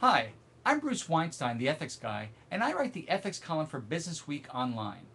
Hi, I'm Bruce Weinstein, the ethics guy, and I write the ethics column for Business Week Online.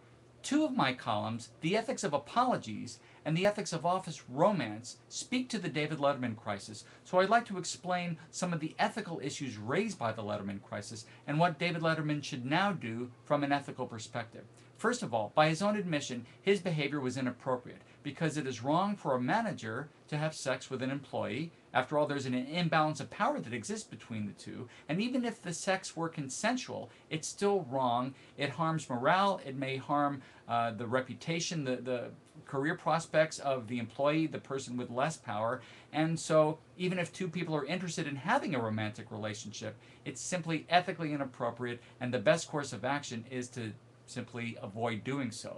Two of my columns, The Ethics of Apologies and The Ethics of Office Romance, speak to the David Letterman crisis, so I'd like to explain some of the ethical issues raised by the Letterman crisis and what David Letterman should now do from an ethical perspective. First of all, by his own admission, his behavior was inappropriate because it is wrong for a manager to have sex with an employee. After all, there's an imbalance of power that exists between the two, and even if the sex were consensual, it's still wrong. It harms morale, it may harm the reputation, the career prospects of the employee, the person with less power, and so even if two people are interested in having a romantic relationship, it's simply ethically inappropriate, and the best course of action is to simply avoid doing so.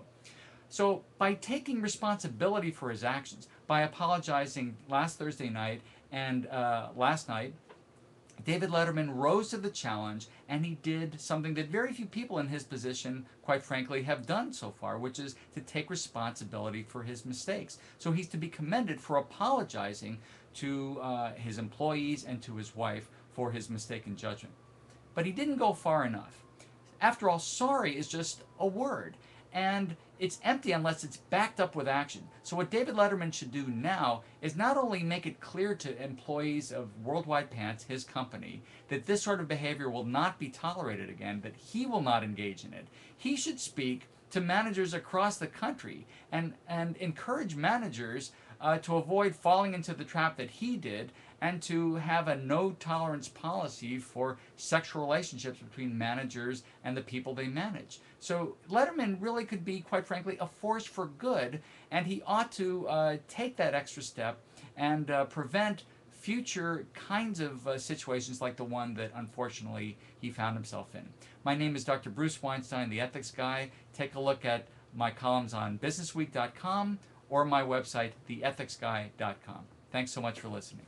So by taking responsibility for his actions, by apologizing last Thursday night and last night, David Letterman rose to the challenge, and he did something that very few people in his position, quite frankly, have done so far, which is to take responsibility for his mistakes. So he's to be commended for apologizing to his employees and to his wife for his mistaken judgment. But he didn't go far enough. After all, sorry is just a word, and it's empty unless it's backed up with action. So what David Letterman should do now is not only make it clear to employees of Worldwide Pants, his company, that this sort of behavior will not be tolerated again, that he will not engage in it. He should speak to managers across the country and encourage managers to avoid falling into the trap that he did, and to have a no tolerance policy for sexual relationships between managers and the people they manage. So Letterman really could be, quite frankly, a force for good, and he ought to take that extra step and prevent future kinds of situations like the one that unfortunately he found himself in. My name is Dr. Bruce Weinstein, the ethics guy. Take a look at my columns on businessweek.com or my website, theethicsguy.com. Thanks so much for listening.